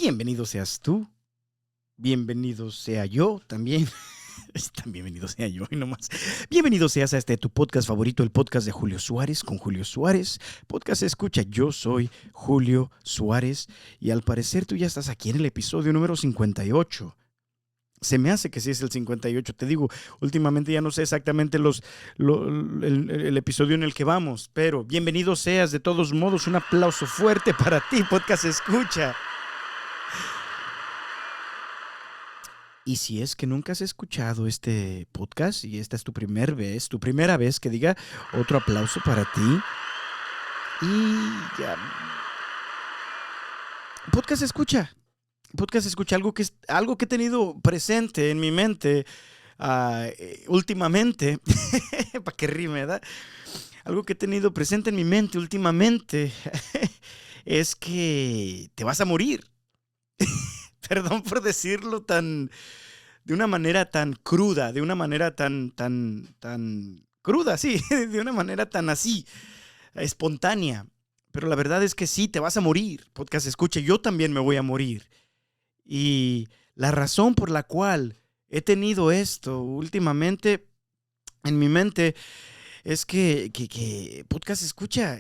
Bienvenido seas tú, bienvenido sea yo también. Bienvenido sea yo y no más. Bienvenido seas a tu podcast favorito, el podcast de Julio Suárez con Julio Suárez. Podcast escucha, yo soy Julio Suárez y al parecer tú ya estás aquí en el episodio número 58. Se me hace que sí es el 58, te digo, últimamente ya no sé exactamente el episodio en el que vamos, pero bienvenido seas de todos modos, un aplauso fuerte para ti, podcast escucha. Y si es que nunca has escuchado este podcast y esta es tu primera vez que diga otro aplauso para ti. Y ya. Podcast escucha, algo que he tenido presente en mi mente últimamente, para que rime, ¿verdad? Algo que he tenido presente en mi mente últimamente es que te vas a morir. Perdón por decirlo de una manera tan cruda, de una manera tan cruda, sí, de una manera tan así, espontánea. Pero la verdad es que sí, te vas a morir. Podcast escucha, yo también me voy a morir. Y la razón por la cual he tenido esto últimamente en mi mente es que podcast escucha,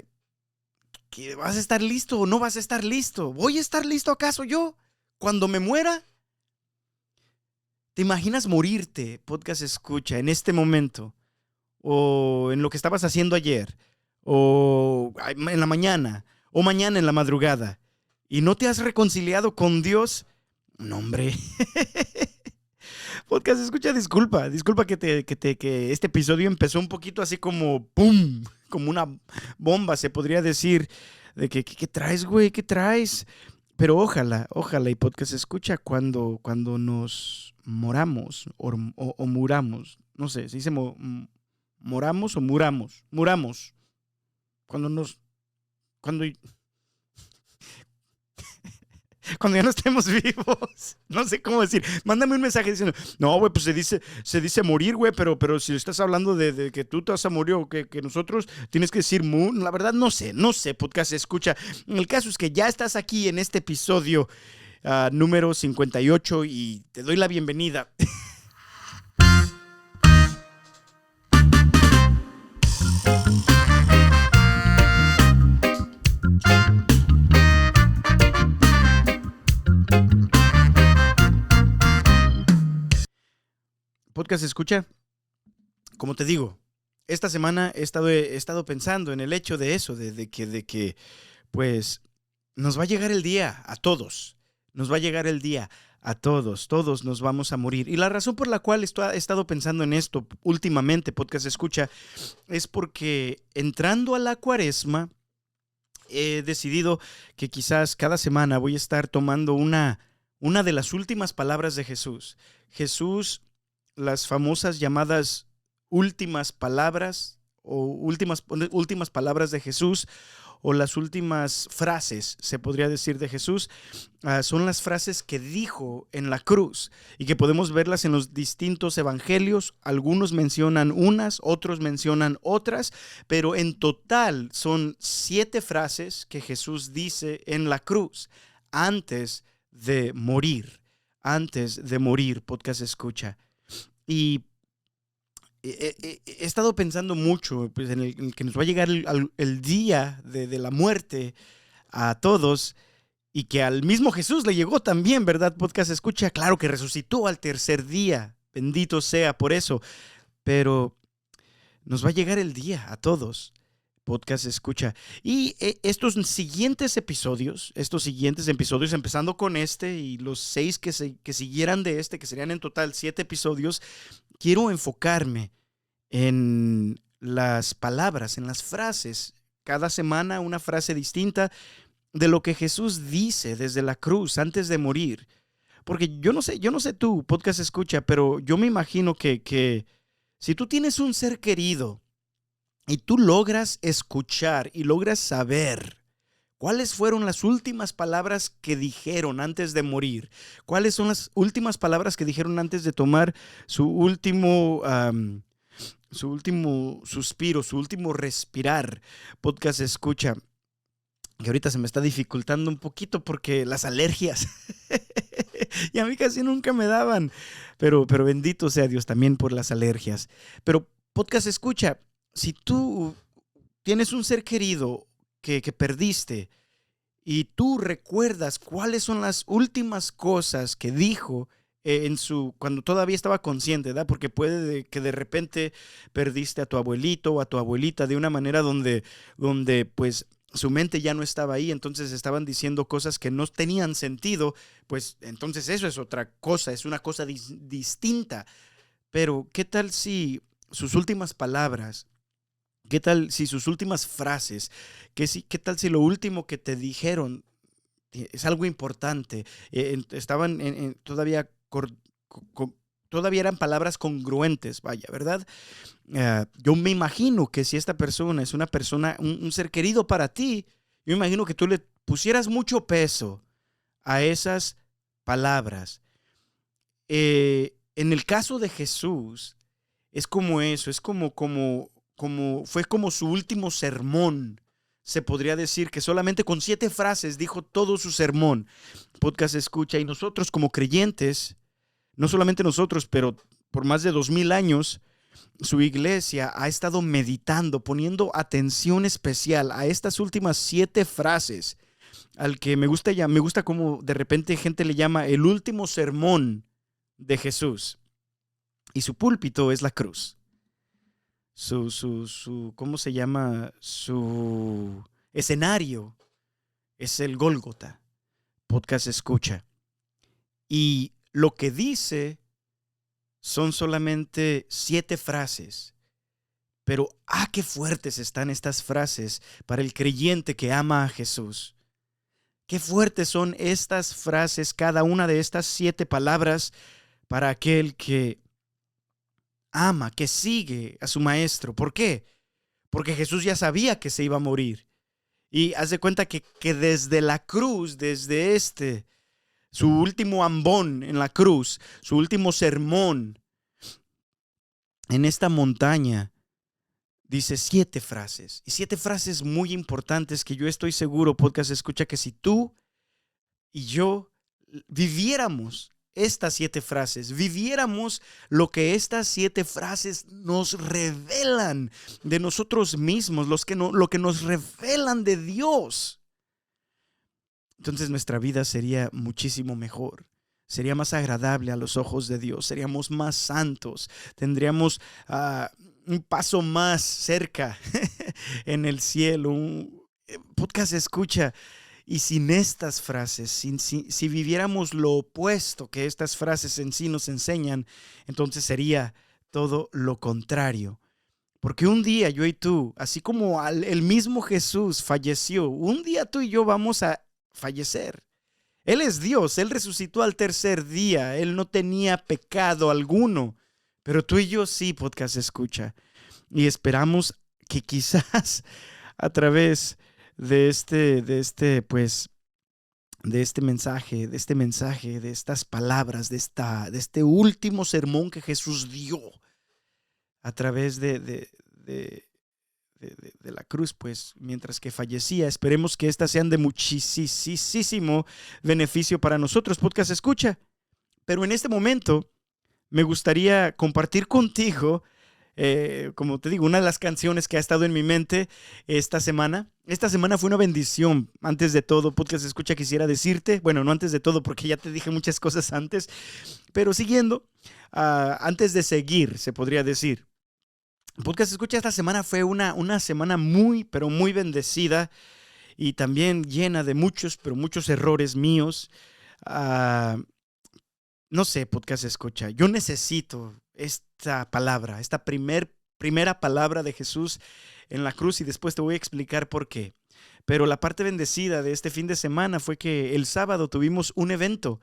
que vas a estar listo o no vas a estar listo. ¿Voy a estar listo acaso yo cuando me muera? ¿Te imaginas morirte, podcast escucha, en este momento? O en lo que estabas haciendo ayer, o en la mañana, o mañana en la madrugada, y no te has reconciliado con Dios. No, hombre. Podcast escucha, disculpa que este episodio empezó un poquito así como ¡pum! Como una bomba, se podría decir, de que ¿qué traes, güey? ¿Qué traes? Pero ojalá, y podcast escucha cuando nos moramos o muramos, no sé, se dice moramos o muramos, cuando ya no estemos vivos, no sé cómo decir, mándame un mensaje diciendo, no, güey, pues se dice morir, güey, pero si estás hablando de que tú te vas a morir o que nosotros tienes que decir la verdad no sé, podcast escucha. El caso es que ya estás aquí en este episodio número 58 y te doy la bienvenida. Podcast escucha, como te digo, esta semana he estado pensando en el hecho de eso, de que pues nos va a llegar el día a todos, todos nos vamos a morir. Y la razón por la cual he estado pensando en esto últimamente, podcast escucha, es porque entrando a la Cuaresma, he decidido que quizás cada semana voy a estar tomando una de las últimas palabras de Jesús. Las famosas llamadas últimas palabras o últimas palabras de Jesús o las últimas frases, se podría decir, de Jesús, son las frases que dijo en la cruz y que podemos verlas en los distintos evangelios. Algunos mencionan unas, otros mencionan otras, pero en total son 7 frases que Jesús dice en la cruz antes de morir, podcast escucha. Y he estado pensando mucho pues, en el que nos va a llegar el día de la muerte a todos y que al mismo Jesús le llegó también, ¿verdad? Podcast escucha, claro que resucitó al tercer día, bendito sea por eso, pero nos va a llegar el día a todos. Podcast escucha. Y estos siguientes episodios, empezando con este y los 6 que siguieran de este, que serían en total 7 episodios, quiero enfocarme en las palabras, en las frases. Cada semana una frase distinta de lo que Jesús dice desde la cruz antes de morir. Porque yo no sé tú, podcast escucha, pero yo me imagino que si tú tienes un ser querido y tú logras escuchar y logras saber cuáles fueron las últimas palabras que dijeron antes de morir, cuáles son las últimas palabras que dijeron antes de tomar su último suspiro, su último respirar, podcast escucha, que ahorita se me está dificultando un poquito porque las alergias Y a mí casi nunca me daban. Pero bendito sea Dios también por las alergias. Pero podcast escucha, si tú tienes un ser querido que perdiste y tú recuerdas cuáles son las últimas cosas que dijo cuando todavía estaba consciente, ¿verdad? Porque que de repente perdiste a tu abuelito o a tu abuelita de una manera donde pues su mente ya no estaba ahí, entonces estaban diciendo cosas que no tenían sentido, pues entonces eso es otra cosa, es una cosa distinta. Pero ¿qué tal si sus últimas palabras, qué tal si sus últimas frases, qué tal si lo último que te dijeron es algo importante? Estaban todavía eran palabras congruentes, vaya, ¿verdad? Yo me imagino que si esta persona es una persona, un ser querido para ti, yo me imagino que tú le pusieras mucho peso a esas palabras. En el caso de Jesús, es como eso, es fue como su último sermón. Se podría decir que solamente con 7 frases dijo todo su sermón. Podcast escucha, y nosotros como creyentes, no solamente nosotros, pero por más de 2000 años, su iglesia ha estado meditando, poniendo atención especial a estas últimas 7 frases, al que me gusta como de repente gente le llama el último sermón de Jesús. Y su púlpito es la cruz. ¿Cómo se llama? Su escenario es el Gólgota. Podcast escucha. Y lo que dice son solamente 7 frases. Pero qué fuertes están estas frases para el creyente que ama a Jesús. Qué fuertes son estas frases, cada una de estas 7 palabras para aquel que ama, que sigue a su maestro. ¿Por qué? Porque Jesús ya sabía que se iba a morir. Y haz de cuenta que desde la cruz, desde su último ambón en la cruz, su último sermón en esta montaña, dice 7 frases. Y 7 frases muy importantes que yo estoy seguro, podcast escucha, que si tú y yo viviéramos estas 7 frases, viviéramos lo que estas 7 frases nos revelan de nosotros mismos, lo que nos revelan de Dios, entonces nuestra vida sería muchísimo mejor. Sería más agradable a los ojos de Dios, seríamos más santos, tendríamos un paso más cerca en el cielo. Un podcast escucha. Y sin estas frases, si viviéramos lo opuesto que estas frases en sí nos enseñan, entonces sería todo lo contrario. Porque un día yo y tú, así como el mismo Jesús falleció, un día tú y yo vamos a fallecer. Él es Dios, Él resucitó al tercer día, Él no tenía pecado alguno, pero tú y yo sí, podcast escucha. Y esperamos que quizás a través de este mensaje, de estas palabras, de este último sermón que Jesús dio a través de la cruz, pues mientras que fallecía, esperemos que estas sean de muchísimo beneficio para nosotros, podcast escucha. Pero en este momento me gustaría compartir contigo, como te digo, una de las canciones que ha estado en mi mente esta semana. Esta semana fue una bendición. Antes de todo, podcast escucha, quisiera decirte, bueno, no antes de todo porque ya te dije muchas cosas antes, pero siguiendo, antes de seguir, se podría decir. Podcast escucha, esta semana fue una semana muy, pero muy bendecida y también llena de muchos errores míos. No sé, podcast escucha, yo necesito esta palabra, esta primera palabra de Jesús en la cruz, y después te voy a explicar por qué. Pero la parte bendecida de este fin de semana fue que el sábado tuvimos un evento.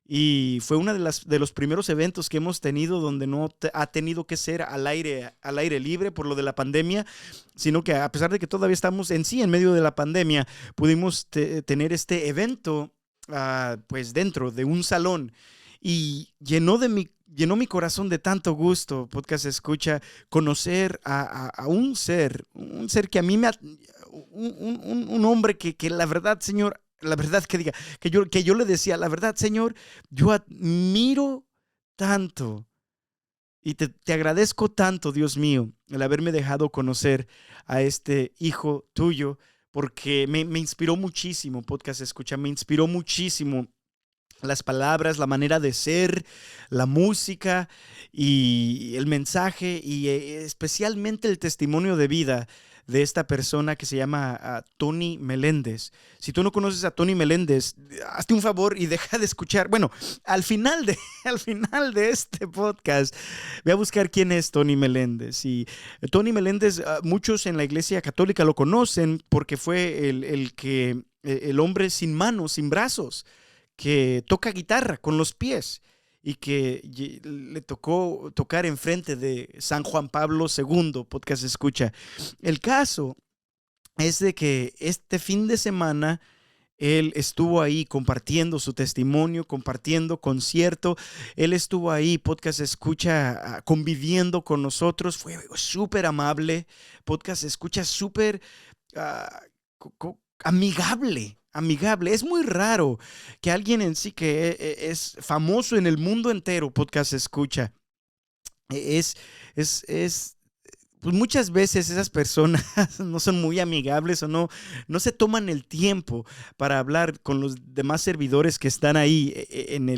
Y fue uno de los primeros eventos que hemos tenido donde no ha tenido que ser al aire libre por lo de la pandemia, sino que a pesar de que todavía estamos en medio de la pandemia, pudimos tener este evento pues dentro de un salón, y llenó mi corazón de tanto gusto, podcast escucha, conocer a un ser que a mí un hombre que la verdad, Señor, la verdad que diga, que yo le decía, la verdad, Señor, yo admiro tanto y te agradezco tanto, Dios mío, el haberme dejado conocer a este hijo tuyo, porque me inspiró muchísimo, Podcast Escucha, me inspiró muchísimo las palabras, la manera de ser, la música y el mensaje y especialmente el testimonio de vida de esta persona que se llama Tony Meléndez. Si tú no conoces a Tony Meléndez, hazte un favor y deja de escuchar. Bueno, al final de, al final de este podcast, ve a buscar quién es Tony Meléndez. Y Tony Meléndez, muchos en la Iglesia Católica lo conocen porque fue el hombre sin manos, sin brazos, que toca guitarra con los pies y que le tocó tocar enfrente de San Juan Pablo II, Podcast Escucha. El caso es de que este fin de semana él estuvo ahí compartiendo su testimonio, compartiendo concierto. Él estuvo ahí, Podcast Escucha, conviviendo con nosotros. Fue súper amable. Podcast Escucha, súper amigable. Amigable. Es muy raro que alguien en sí que es famoso en el mundo entero, Podcast Escucha, es pues muchas veces esas personas no son muy amigables o no se toman el tiempo para hablar con los demás servidores que están ahí en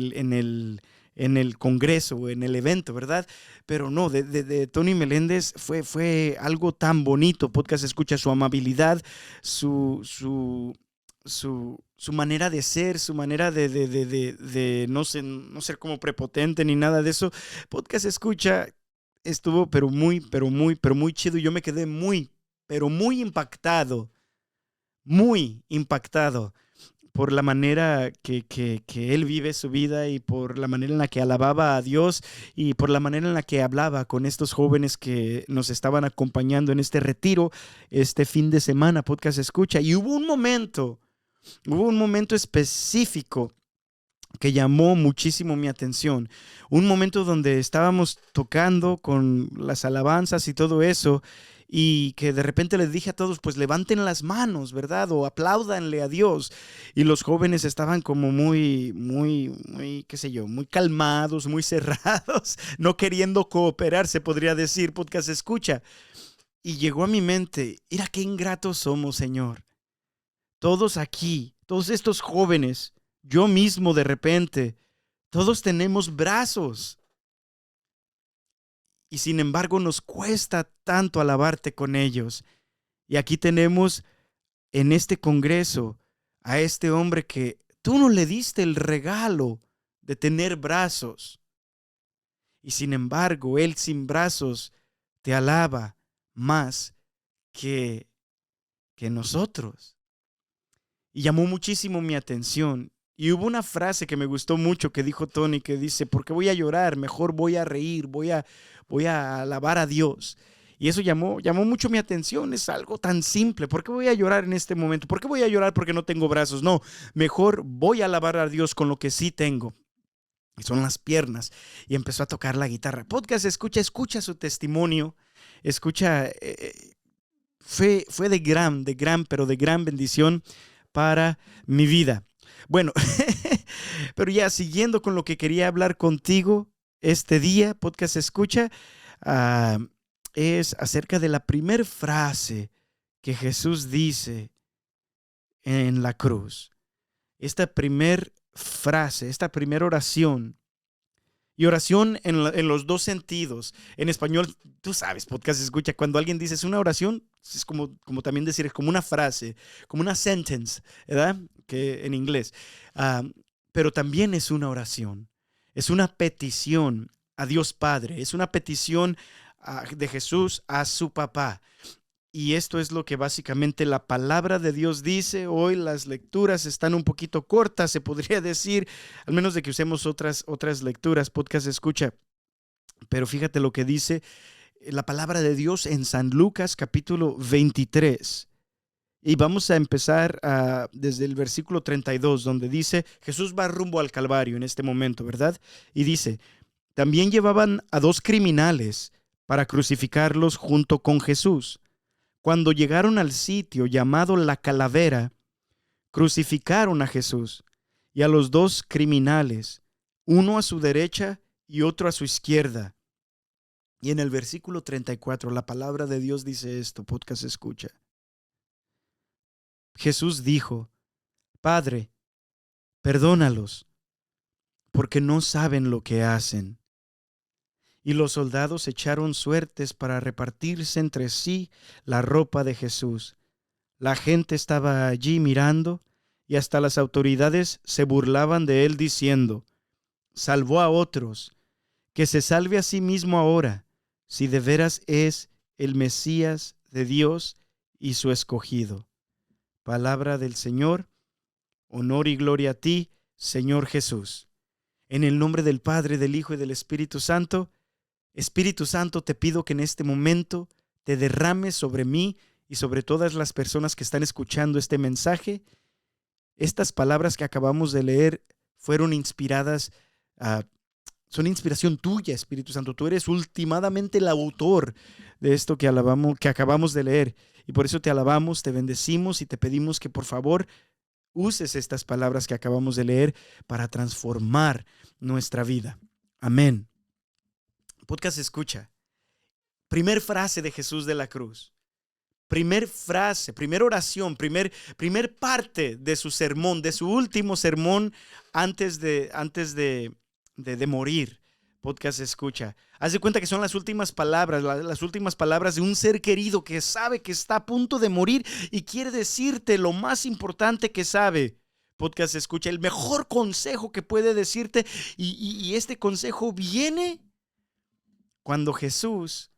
el congreso o en el evento, ¿verdad? Pero no, de Tony Meléndez fue algo tan bonito. Podcast Escucha, su amabilidad, su manera de ser, su manera de no ser como prepotente ni nada de eso. Podcast Escucha estuvo pero muy chido. Yo me quedé pero muy impactado por la manera que él vive su vida y por la manera en la que alababa a Dios y por la manera en la que hablaba con estos jóvenes que nos estaban acompañando en este retiro, este fin de semana, Podcast Escucha. Y hubo un momento específico que llamó muchísimo mi atención. Un momento donde estábamos tocando con las alabanzas y todo eso, y que de repente les dije a todos, pues levanten las manos, ¿verdad? O apláudanle a Dios. Y los jóvenes estaban como muy, qué sé yo, muy calmados, muy cerrados, no queriendo cooperar, se podría decir, Podcast Escucha. Y llegó a mi mente, mira qué ingratos somos, Señor. Todos aquí, todos estos jóvenes, yo mismo de repente, todos tenemos brazos y sin embargo nos cuesta tanto alabarte con ellos. Y aquí tenemos en este congreso a este hombre que tú no le diste el regalo de tener brazos. Y sin embargo, él sin brazos te alaba más que nosotros. Y llamó muchísimo mi atención. Y hubo una frase que me gustó mucho que dijo Tony, que dice, ¿por qué voy a llorar? Mejor voy a reír, voy a alabar a Dios. Y eso llamó mucho mi atención. Es algo tan simple. ¿Por qué voy a llorar en este momento? ¿Por qué voy a llorar porque no tengo brazos? No, mejor voy a alabar a Dios con lo que sí tengo. Y son las piernas. Y empezó a tocar la guitarra. Podcast escucha su testimonio. Escucha, fue de gran bendición para mi vida. Bueno, pero ya siguiendo con lo que quería hablar contigo este día, Podcast Escucha, es acerca de la primera frase que Jesús dice en la cruz. Esta primera frase, esta primera oración. Y oración en los dos sentidos. En español, tú sabes, Podcast Escucha, cuando alguien dice es una oración, es como también decir, es como una frase, como una sentence, ¿verdad? Que en inglés. Pero también es una oración. Es una petición a Dios Padre. Es una petición de Jesús a su papá. Y esto es lo que básicamente la palabra de Dios dice. Hoy las lecturas están un poquito cortas, se podría decir, al menos de que usemos otras lecturas, Podcast Escucha. Pero fíjate lo que dice la palabra de Dios en San Lucas capítulo 23. Y vamos a empezar desde el versículo 32, donde dice, Jesús va rumbo al Calvario en este momento, ¿verdad? Y dice, también llevaban a 2 criminales para crucificarlos junto con Jesús. Cuando llegaron al sitio llamado La Calavera, crucificaron a Jesús y a los dos criminales, uno a su derecha y otro a su izquierda. Y en el versículo 34, la palabra de Dios dice esto, podcast escucha. Jesús dijo: Padre, perdónalos, porque no saben lo que hacen. Y los soldados echaron suertes para repartirse entre sí la ropa de Jesús. La gente estaba allí mirando y hasta las autoridades se burlaban de él diciendo: salvó a otros, que se salve a sí mismo ahora, si de veras es el Mesías de Dios y su escogido. Palabra del Señor. Honor y gloria a ti, Señor Jesús. En el nombre del Padre, del Hijo y del Espíritu Santo, Espíritu Santo, te pido que en este momento te derrames sobre mí y sobre todas las personas que están escuchando este mensaje. Estas palabras que acabamos de leer fueron inspiradas, son inspiración tuya, Espíritu Santo. Tú eres ultimadamente el autor de esto que acabamos de leer. Y por eso te alabamos, te bendecimos y te pedimos que por favor uses estas palabras que acabamos de leer para transformar nuestra vida. Amén. Podcast escucha. Primer frase de Jesús de la cruz. Primer frase, primera oración, primer parte de su sermón, de su último sermón antes de morir. Podcast escucha. Haz de cuenta que son las últimas palabras de un ser querido que sabe que está a punto de morir y quiere decirte lo más importante que sabe. Podcast escucha, el mejor consejo que puede decirte, y este consejo viene cuando Jesús,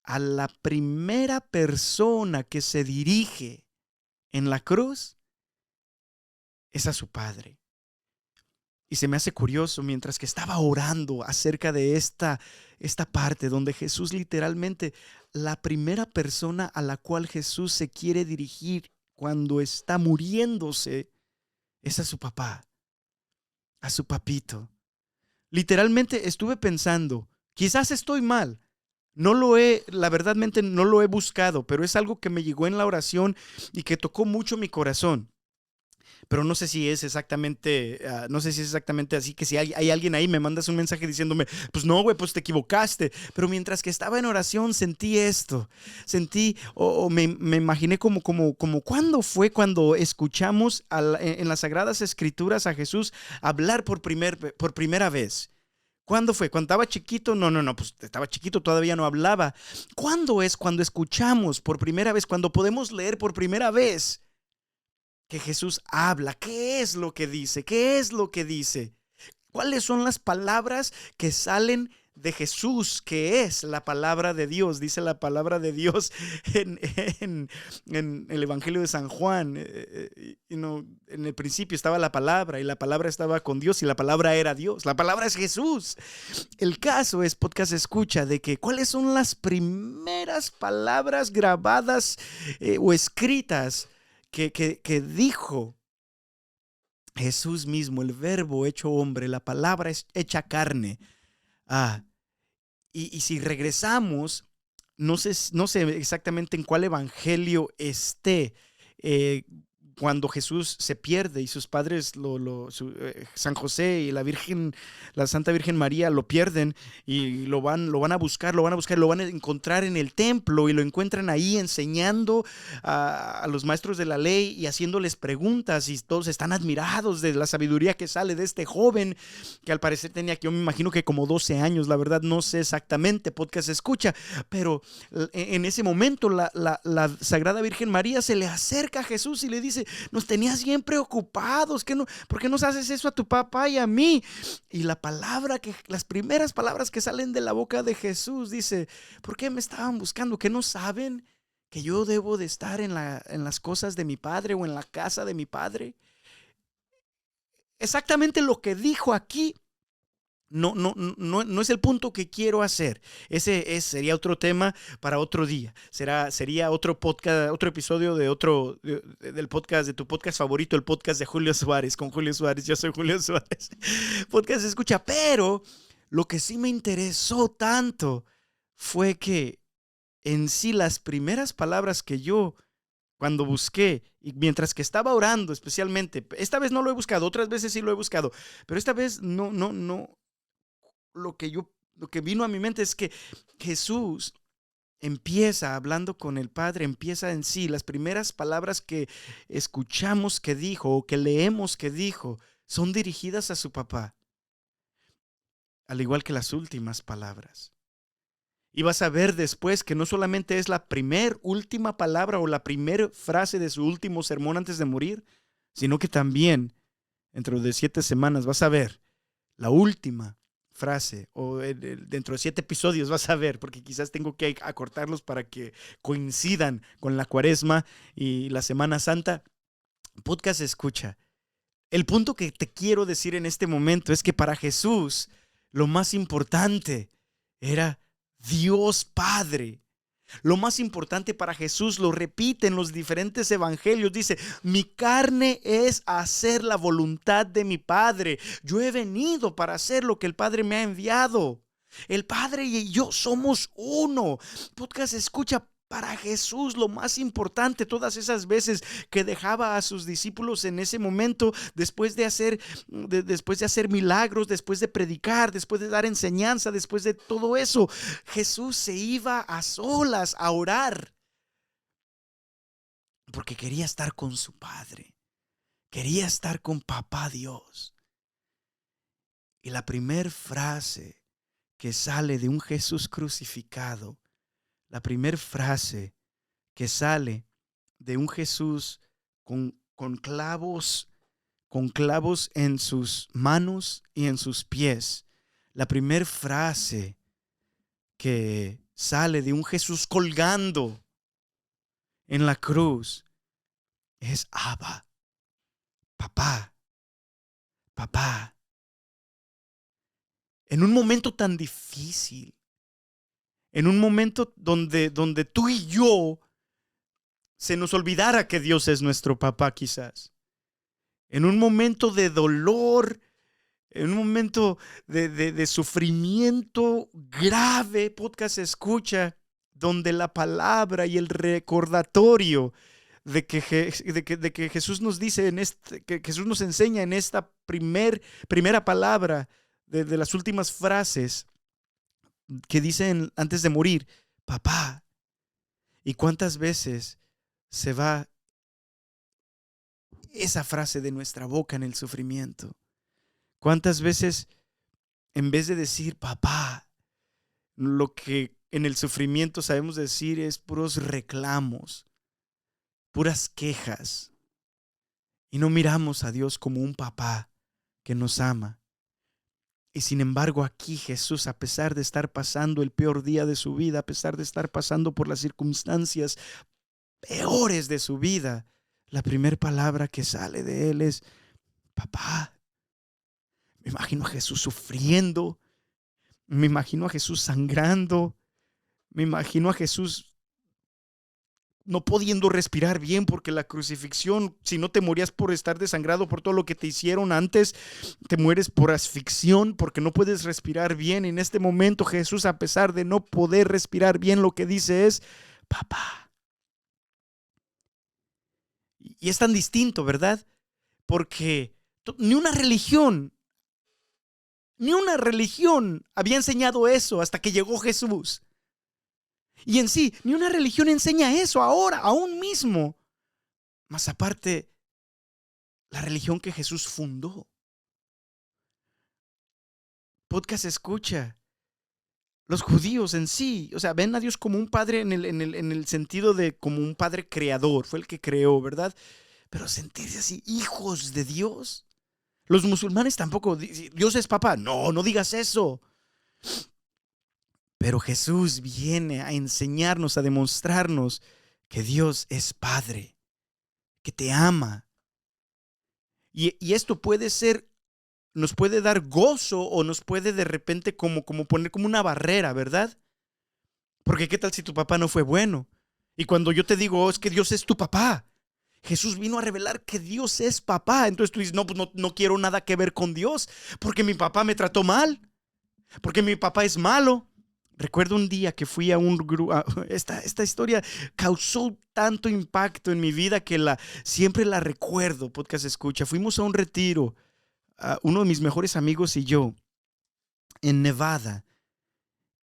a la primera persona que se dirige en la cruz, es a su Padre. Y se me hace curioso, mientras que estaba orando acerca de esta parte donde Jesús literalmente, la primera persona a la cual Jesús se quiere dirigir cuando está muriéndose, es a su papá, a su papito. Literalmente estuve pensando, quizás estoy mal, la verdadmente no lo he buscado, pero es algo que me llegó en la oración y que tocó mucho mi corazón. Pero no sé si es exactamente, así, que si hay alguien ahí, me mandas un mensaje diciéndome, pues no, güey, pues te equivocaste. Pero mientras que estaba en oración sentí esto, me imaginé como ¿cuándo fue cuando escuchamos en las Sagradas Escrituras a Jesús hablar por primera vez? ¿Cuándo fue? ¿Cuando estaba chiquito? No, pues estaba chiquito, todavía no hablaba. ¿Cuándo es cuando escuchamos por primera vez, cuando podemos leer por primera vez que Jesús habla? ¿Qué es lo que dice? ¿Qué es lo que dice? ¿Cuáles son las palabras que salen de Jesús, que es la palabra de Dios? Dice la palabra de Dios en el Evangelio de San Juan. En el principio estaba la palabra y la palabra estaba con Dios y la palabra era Dios. La palabra es Jesús. El caso es, podcast escucha, de que cuáles son las primeras palabras grabadas o escritas que dijo Jesús mismo, el verbo hecho hombre, la palabra hecha carne. Y si regresamos, no sé exactamente en cuál evangelio esté, cuando Jesús se pierde y sus padres, San José y la Santa Virgen María lo pierden y lo van a buscar, lo van a encontrar en el templo y lo encuentran ahí enseñando a los maestros de la ley y haciéndoles preguntas, y todos están admirados de la sabiduría que sale de este joven que al parecer tenía, yo me imagino que como 12 años, la verdad no sé exactamente, podcast escucha, pero en ese momento la Sagrada Virgen María se le acerca a Jesús y le dice: nos tenías bien preocupados, ¿por qué nos haces eso a tu papá y a mí? Y las primeras palabras que salen de la boca de Jesús dice: ¿por qué me estaban buscando? ¿Que no saben que yo debo de estar en las cosas de mi padre o en la casa de mi padre? Exactamente lo que dijo aquí. No es el punto que quiero hacer. Sería otro tema para otro día. Sería otro podcast, otro episodio del podcast, de tu podcast favorito, el podcast de Julio Suárez, con Julio Suárez. Yo soy Julio Suárez. Podcast escucha. Pero lo que sí me interesó tanto fue que en sí las primeras palabras que yo cuando busqué y mientras que estaba orando especialmente, esta vez no lo he buscado, otras veces sí lo he buscado, pero esta vez no, lo que vino a mi mente es que Jesús empieza hablando con el Padre, empieza en sí, las primeras palabras que escuchamos que dijo o que leemos que dijo son dirigidas a su papá, al igual que las últimas palabras. Y vas a ver después que no solamente es la última palabra o la primera frase de su último sermón antes de morir, sino que también dentro de 7 semanas vas a ver la última frase o dentro de 7 episodios vas a ver, porque quizás tengo que acortarlos para que coincidan con la Cuaresma y la Semana Santa. Podcast escucha. El punto que te quiero decir en este momento es que para Jesús lo más importante era Dios Padre. Lo más importante para Jesús, lo repite en los diferentes evangelios, dice: mi carne es hacer la voluntad de mi Padre. Yo he venido para hacer lo que el Padre me ha enviado. El Padre y yo somos uno. Podcast escucha. Para Jesús lo más importante, todas esas veces que dejaba a sus discípulos en ese momento, después de hacer milagros, después de predicar, después de dar enseñanza, después de todo eso, Jesús se iba a solas a orar, porque quería estar con su Padre, quería estar con Papá Dios. Y la primera frase que sale de un Jesús crucificado, la primera frase que sale de un Jesús con clavos en sus manos y en sus pies, la primera frase que sale de un Jesús colgando en la cruz es: Abba, papá, papá. En un momento tan difícil, en un momento donde tú y yo se nos olvidara que Dios es nuestro papá, quizás. En un momento de dolor, en un momento de sufrimiento grave, podcast escucha, donde la palabra y el recordatorio de que Jesús nos dice que Jesús nos enseña en esta primera palabra de las últimas frases que dicen antes de morir: papá. ¿Y cuántas veces se va esa frase de nuestra boca en el sufrimiento? ¿Cuántas veces en vez de decir papá, lo que en el sufrimiento sabemos decir es puros reclamos, puras quejas, y no miramos a Dios como un papá que nos ama? Y sin embargo, aquí Jesús, a pesar de estar pasando el peor día de su vida, a pesar de estar pasando por las circunstancias peores de su vida, la primera palabra que sale de él es papá. Me imagino a Jesús sufriendo, me imagino a Jesús sangrando, me imagino a Jesús no pudiendo respirar bien, porque la crucifixión, si no te morías por estar desangrado por todo lo que te hicieron antes, te mueres por asfixión, porque no puedes respirar bien. En este momento Jesús, a pesar de no poder respirar bien, lo que dice es papá. Y es tan distinto, ¿verdad? Porque ni una religión había enseñado eso hasta que llegó Jesús. Y en sí, ni una religión enseña eso ahora, aún mismo. Más aparte, la religión que Jesús fundó. Podcast escucha. Los judíos en sí, o sea, ven a Dios como un padre en el sentido de como un padre creador. Fue el que creó, ¿verdad? Pero sentirse así, hijos de Dios. Los musulmanes tampoco. Dios es papá. No, no digas eso. Pero Jesús viene a enseñarnos, a demostrarnos que Dios es Padre, que te ama. Y esto puede ser, nos puede dar gozo o nos puede de repente como poner como una barrera, ¿verdad? Porque ¿qué tal si tu papá no fue bueno? Y cuando yo te digo, es que Dios es tu papá. Jesús vino a revelar que Dios es papá. Entonces tú dices, no, pues no quiero nada que ver con Dios, porque mi papá me trató mal, porque mi papá es malo. Recuerdo un día que fui a un grupo. Esta historia causó tanto impacto en mi vida que siempre la recuerdo, podcast escucha. Fuimos a un retiro, uno de mis mejores amigos y yo, en Nevada.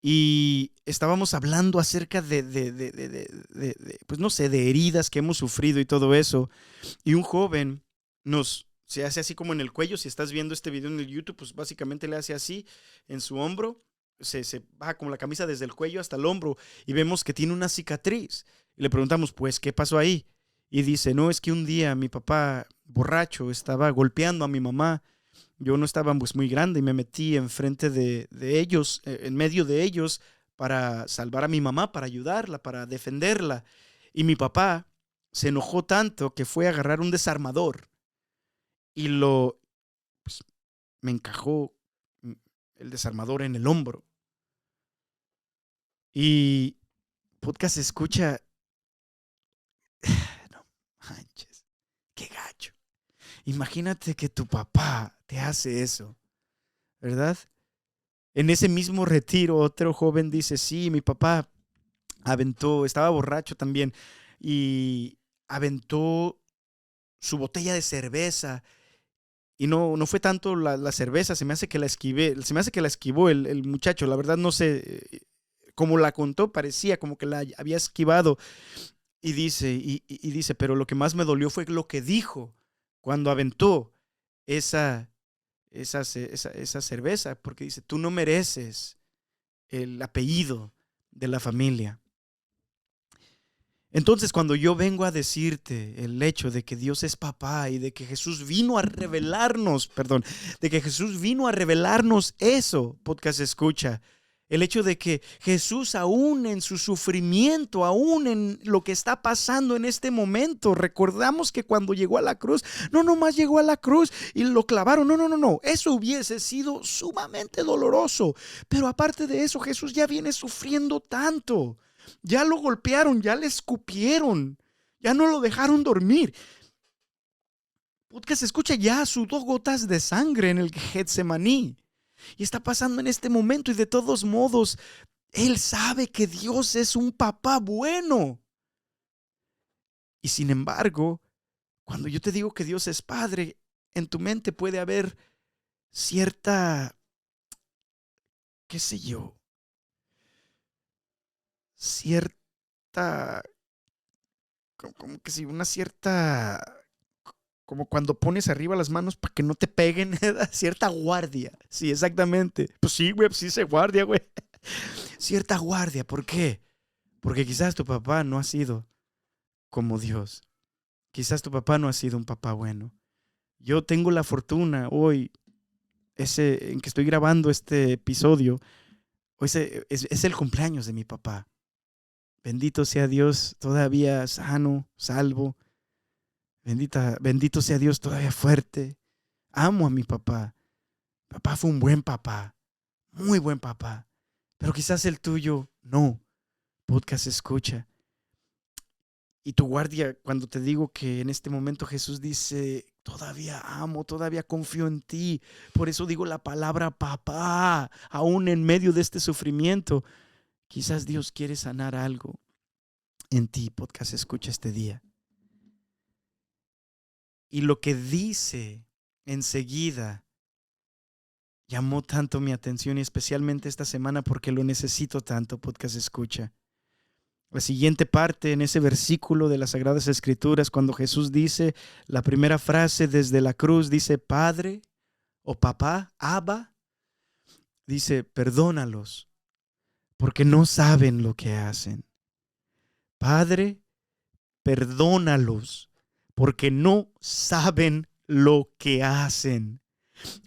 Y estábamos hablando acerca pues no sé, de heridas que hemos sufrido y todo eso. Y un joven se hace así como en el cuello. Si estás viendo este video en el YouTube, pues básicamente le hace así en su hombro. Se baja como la camisa desde el cuello hasta el hombro y vemos que tiene una cicatriz. Y le preguntamos, pues, ¿qué pasó ahí? Y dice, no, es que un día mi papá, borracho, estaba golpeando a mi mamá. Yo no estaba pues muy grande y me metí enfrente de ellos, en medio de ellos, para salvar a mi mamá, para ayudarla, para defenderla. Y mi papá se enojó tanto que fue a agarrar un desarmador y pues, me encajó el desarmador en el hombro. Y podcast escucha, no manches, qué gacho. Imagínate que tu papá te hace eso, ¿verdad? En ese mismo retiro, otro joven dice, sí, mi papá estaba borracho también, y aventó su botella de cerveza. Y no fue tanto la cerveza, se me hace que la esquivó el muchacho. La verdad no sé, como la contó, parecía como que la había esquivado. Y dice, pero lo que más me dolió fue lo que dijo cuando aventó esa cerveza, porque dice, tú no mereces el apellido de la familia. Entonces, cuando yo vengo a decirte el hecho de que Dios es papá y de que Jesús vino a revelarnos, eso, podcast escucha, el hecho de que Jesús aún en su sufrimiento, aún en lo que está pasando en este momento, recordamos que cuando llegó a la cruz, no nomás llegó a la cruz y lo clavaron, no, eso hubiese sido sumamente doloroso, pero aparte de eso, Jesús ya viene sufriendo tanto. Ya lo golpearon, ya le escupieron, ya no lo dejaron dormir. Podcast escucha, ya sudó gotas de sangre en el Getsemaní. Y está pasando en este momento y de todos modos, él sabe que Dios es un papá bueno. Y sin embargo, cuando yo te digo que Dios es padre, en tu mente puede haber cierta, qué sé yo, cierta, como que si una cierta, como cuando pones arriba las manos para que no te peguen, cierta guardia. Sí, exactamente. Pues sí, güey, pues sí se guardia, güey. Cierta guardia, ¿por qué? Porque quizás tu papá no ha sido como Dios. Quizás tu papá no ha sido un papá bueno. Yo tengo la fortuna hoy, en que estoy grabando este episodio, hoy es el cumpleaños de mi papá. Bendito sea Dios, todavía sano, salvo. Bendito sea Dios, todavía fuerte. Amo a mi papá. Papá fue un buen papá, muy buen papá. Pero quizás el tuyo no. Podcast escucha. Y tu guardia, cuando te digo que en este momento Jesús dice, todavía amo, todavía confío en ti. Por eso digo la palabra papá, aún en medio de este sufrimiento. Quizás Dios quiere sanar algo en ti. Podcast escucha este día. Y lo que dice enseguida llamó tanto mi atención, y especialmente esta semana porque lo necesito tanto, podcast escucha. La siguiente parte en ese versículo de las Sagradas Escrituras, cuando Jesús dice la primera frase desde la cruz, dice Padre o papá, Abba, dice perdónalos porque no saben lo que hacen. Padre, perdónalos porque no saben lo que hacen.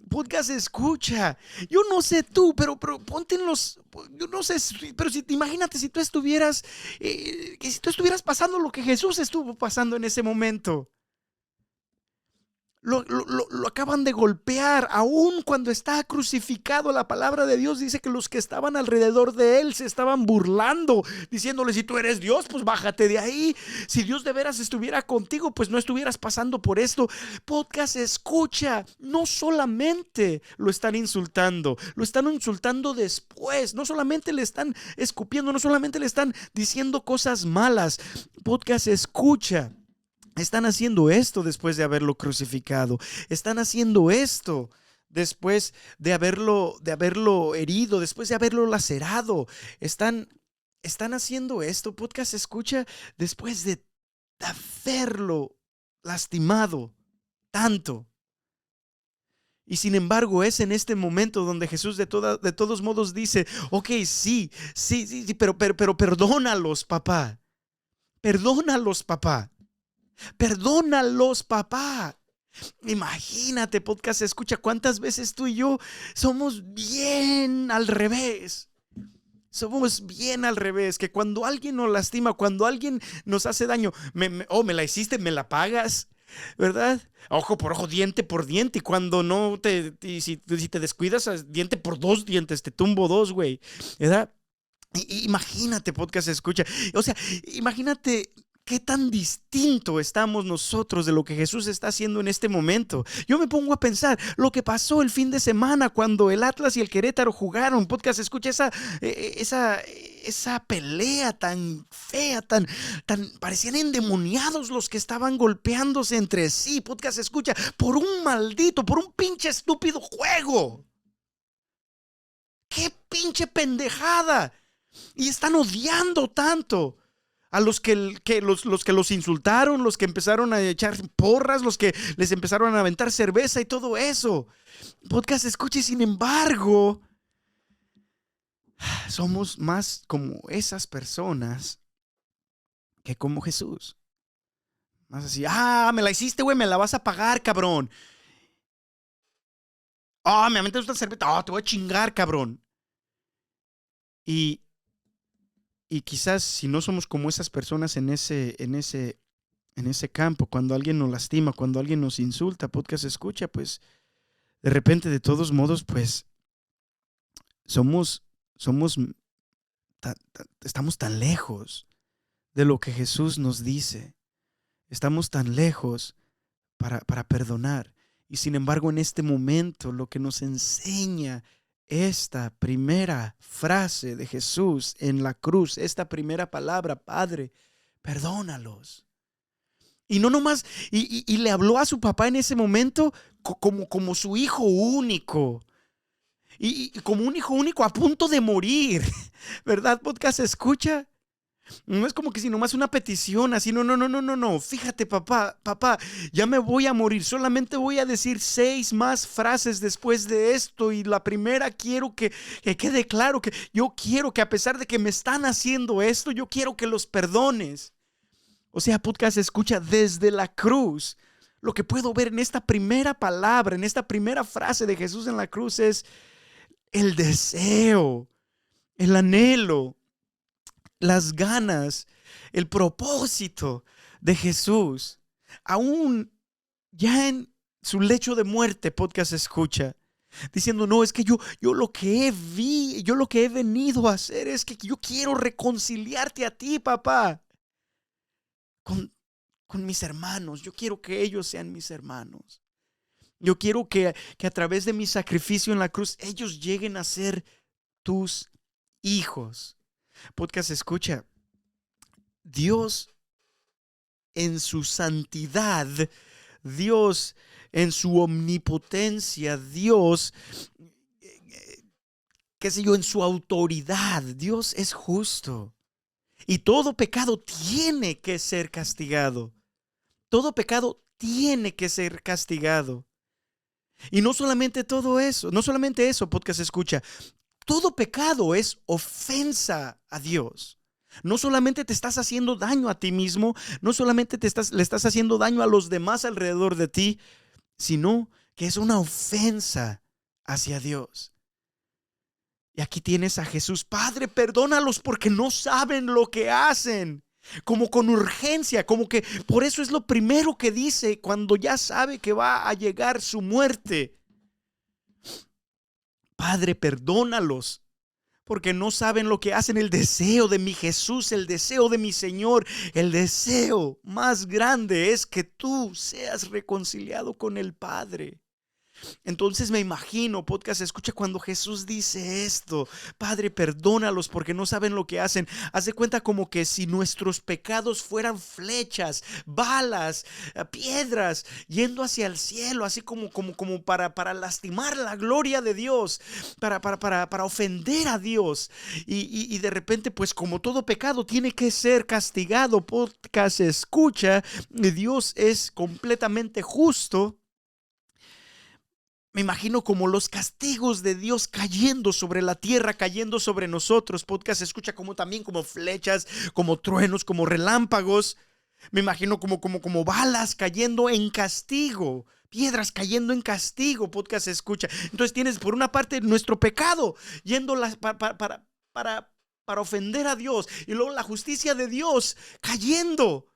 Podcast escucha, yo no sé tú, pero ponte en yo no sé, pero imagínate si tú estuvieras pasando lo que Jesús estuvo pasando en ese momento. Lo acaban de golpear, aún cuando está crucificado. La palabra de Dios dice que los que estaban alrededor de él se estaban burlando, diciéndole: si tú eres Dios, pues bájate de ahí. Si Dios de veras estuviera contigo, pues no estuvieras pasando por esto. Podcast escucha, no solamente lo están insultando después. No solamente le están escupiendo, no solamente le están diciendo cosas malas. Podcast escucha, están haciendo esto después de haberlo crucificado. Están haciendo esto después de haberlo herido, después de haberlo lacerado. Están haciendo esto, podcast escucha, después de haberlo lastimado tanto. Y sin embargo es en este momento donde Jesús de todos modos dice: ok, sí, pero perdónalos, papá. Perdónalos, papá. Perdónalos, papá. Imagínate, podcast escucha, cuántas veces tú y yo somos bien al revés. Somos bien al revés, que cuando alguien nos lastima, cuando alguien nos hace daño, me la hiciste, me la pagas, ¿verdad? Ojo por ojo, diente por diente. Y cuando no si te descuidas, diente por dos dientes, te tumbo dos, güey, ¿verdad? Imagínate, podcast escucha. O sea, imagínate qué tan distinto estamos nosotros de lo que Jesús está haciendo en este momento. Yo me pongo a pensar lo que pasó el fin de semana cuando el Atlas y el Querétaro jugaron. Podcast escucha, esa pelea tan fea, tan parecían endemoniados los que estaban golpeándose entre sí. Podcast escucha, por un pinche estúpido juego. ¡Qué pinche pendejada! Y están odiando tanto a los los insultaron, los que empezaron a echar porras, los que les empezaron a aventar cerveza y todo eso. Podcast escuche, sin embargo, somos más como esas personas que como Jesús. Más así: me la hiciste, güey, me la vas a pagar, cabrón. Me aventas una cerveza, te voy a chingar, cabrón. Y quizás si no somos como esas personas en ese campo, cuando alguien nos lastima, cuando alguien nos insulta, podcast escucha, pues de repente, de todos modos, pues estamos tan lejos de lo que Jesús nos dice. Estamos tan lejos para perdonar. Y sin embargo, en este momento, lo que nos enseña esta primera frase de Jesús en la cruz, esta primera palabra: Padre, perdónalos. Y no nomás, y le habló a su papá en ese momento como su hijo único. Y como un hijo único a punto de morir. ¿Verdad, podcast escucha? No es como que si nomás una petición así, no. Fíjate, papá, ya me voy a morir. Solamente voy a decir 6 más frases después de esto. Y la primera quiero que quede claro que yo quiero que, a pesar de que me están haciendo esto, yo quiero que los perdones. O sea, podcast escucha, desde la cruz, lo que puedo ver en esta primera palabra, en esta primera frase de Jesús en la cruz, es el deseo, el anhelo, las ganas, el propósito de Jesús, aún ya en su lecho de muerte, podcast escucha, diciendo: no, es que yo lo que he venido a hacer es que yo quiero reconciliarte a ti, papá, con mis hermanos. Yo quiero que ellos sean mis hermanos. Yo quiero que a través de mi sacrificio en la cruz, ellos lleguen a ser tus hijos. Podcast escucha, Dios en su santidad, Dios en su omnipotencia, Dios, qué sé yo, en su autoridad, Dios es justo. Y todo pecado tiene que ser castigado. Todo pecado tiene que ser castigado. Y no solamente eso, podcast escucha, todo pecado es ofensa a Dios. No solamente te estás haciendo daño a ti mismo, no solamente le estás haciendo daño a los demás alrededor de ti, sino que es una ofensa hacia Dios. Y aquí tienes a Jesús: Padre, perdónalos porque no saben lo que hacen. como con urgencia, como que por eso es lo primero que dice cuando ya sabe que va a llegar su muerte. Padre, perdónalos, porque no saben lo que hacen. El deseo de mi Jesús, el deseo de mi Señor, el deseo más grande es que tú seas reconciliado con el Padre. Entonces me imagino, podcast escucha, cuando Jesús dice esto: Padre, perdónalos porque no saben lo que hacen. Haz de cuenta como que si nuestros pecados fueran flechas, balas, piedras yendo hacia el cielo, así como para lastimar la gloria de Dios, para ofender a Dios. Y de repente, pues como todo pecado tiene que ser castigado, podcast escucha, Dios es completamente justo. Me imagino como los castigos de Dios cayendo sobre la tierra, cayendo sobre nosotros. Podcast escucha, como también como flechas, como truenos, como relámpagos. Me imagino como balas cayendo en castigo, piedras cayendo en castigo. Podcast escucha. Entonces tienes por una parte nuestro pecado yendo para ofender a Dios, y luego la justicia de Dios cayendo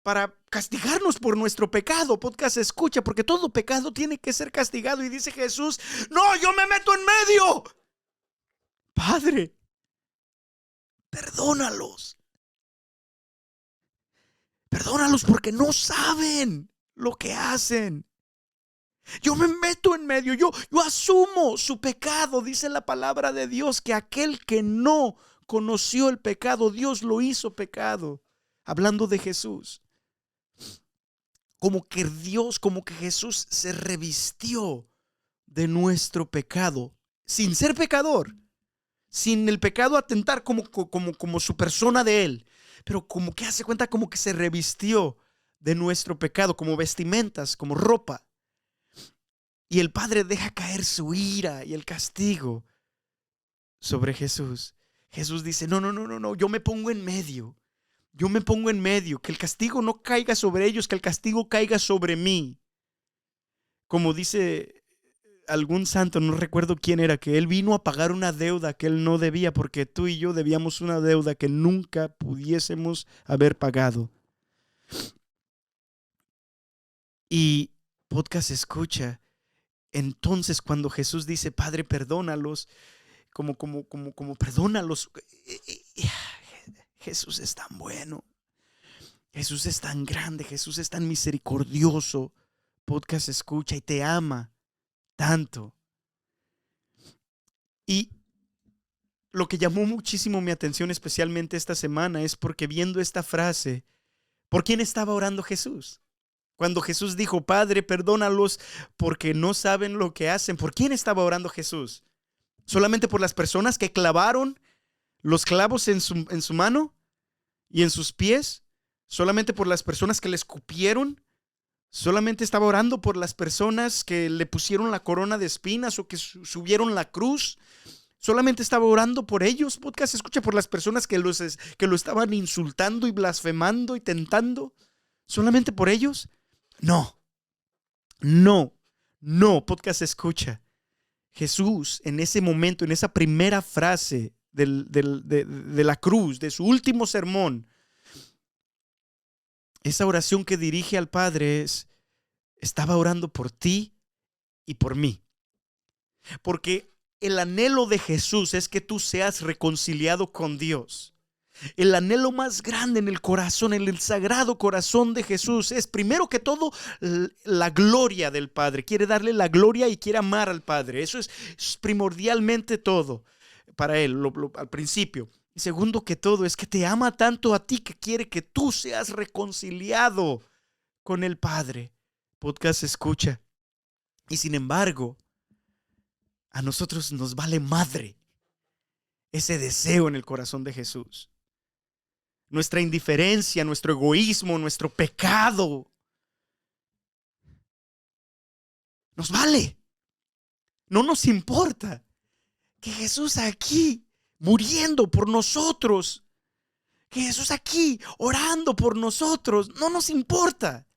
para castigarnos por nuestro pecado. Podcast escucha, porque todo pecado tiene que ser castigado. Y dice Jesús: no, yo me meto en medio. Padre, perdónalos. Perdónalos porque no saben lo que hacen. Yo me meto en medio, yo asumo su pecado. Dice la palabra de Dios que aquel que no conoció el pecado, Dios lo hizo pecado. Hablando de Jesús. Como que Dios, como que Jesús se revistió de nuestro pecado, sin ser pecador, sin el pecado atentar como su persona de él, pero como que hace cuenta como que se revistió de nuestro pecado, como vestimentas, como ropa. Y el Padre deja caer su ira y el castigo sobre Jesús. Jesús dice: no, yo me pongo en medio. Yo me pongo en medio, que el castigo no caiga sobre ellos, que el castigo caiga sobre mí. Como dice algún santo, no recuerdo quién era, que él vino a pagar una deuda que él no debía, porque tú y yo debíamos una deuda que nunca pudiésemos haber pagado. Y podcast escucha, entonces cuando Jesús dice: Padre, perdónalos, como perdónalos, Jesús es tan bueno. Jesús es tan grande, Jesús es tan misericordioso. Podcast escucha, y te ama tanto. Y lo que llamó muchísimo mi atención, especialmente esta semana, es porque viendo esta frase, ¿por quién estaba orando Jesús? Cuando Jesús dijo: Padre, perdónalos porque no saben lo que hacen, ¿por quién estaba orando Jesús? ¿Solamente por las personas que clavaron los clavos en su mano y en sus pies? ¿Solamente por las personas que le escupieron? ¿Solamente estaba orando por las personas que le pusieron la corona de espinas o que subieron la cruz? ¿Solamente estaba orando por ellos? Podcast escucha, por las personas que lo estaban insultando y blasfemando y tentando. ¿Solamente por ellos? No. Podcast escucha. Jesús, en ese momento, en esa primera frase de la cruz, de su último sermón, esa oración que dirige al Padre estaba orando por ti y por mí. Porque el anhelo de Jesús es que tú seas reconciliado con Dios. El anhelo más grande en el corazón, en el sagrado corazón de Jesús, es primero que todo la gloria del Padre. Quiere darle la gloria y quiere amar al Padre. Eso es primordialmente todo para Él, al principio. Y segundo que todo es que te ama tanto a ti que quiere que tú seas reconciliado con el Padre. Podcast escucha. Y sin embargo, a nosotros nos vale madre ese deseo en el corazón de Jesús. Nuestra indiferencia, nuestro egoísmo, nuestro pecado nos vale. No nos importa que Jesús aquí muriendo por nosotros, que Jesús aquí orando por nosotros, no nos importa.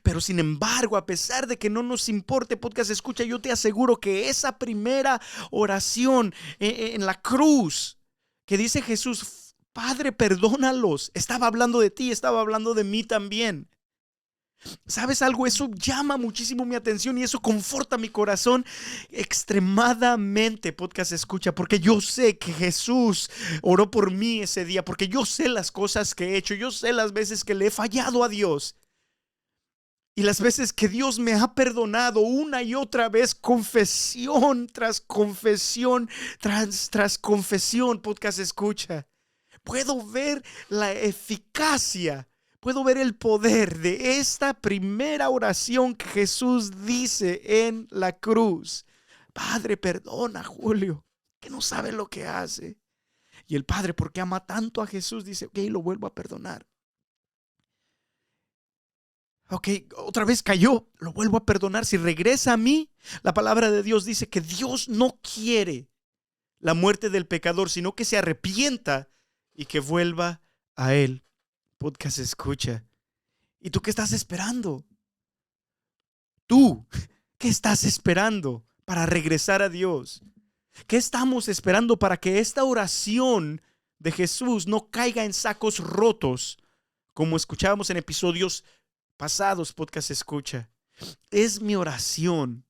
Pero sin embargo, a pesar de que no nos importe, podcast escucha, yo te aseguro que esa primera oración en la cruz que dice Jesús: Padre, perdónalos. Estaba hablando de ti, estaba hablando de mí también. ¿Sabes algo? Eso llama muchísimo mi atención y eso conforta mi corazón extremadamente, podcast escucha, porque yo sé que Jesús oró por mí ese día, porque yo sé las cosas que he hecho, yo sé las veces que le he fallado a Dios y las veces que Dios me ha perdonado una y otra vez, confesión tras confesión, tras confesión, podcast escucha. Puedo ver la eficacia. Puedo ver el poder de esta primera oración que Jesús dice en la cruz. Padre, perdona a Julio, que no sabe lo que hace. Y el Padre, porque ama tanto a Jesús, dice, ok, lo vuelvo a perdonar. Ok, otra vez cayó, lo vuelvo a perdonar. Si regresa a mí, la palabra de Dios dice que Dios no quiere la muerte del pecador, sino que se arrepienta y que vuelva a Él. Podcast escucha. ¿Y tú qué estás esperando? ¿Tú qué estás esperando para regresar a Dios? ¿Qué estamos esperando para que esta oración de Jesús no caiga en sacos rotos, como escuchábamos en episodios pasados, podcast escucha? Es mi oración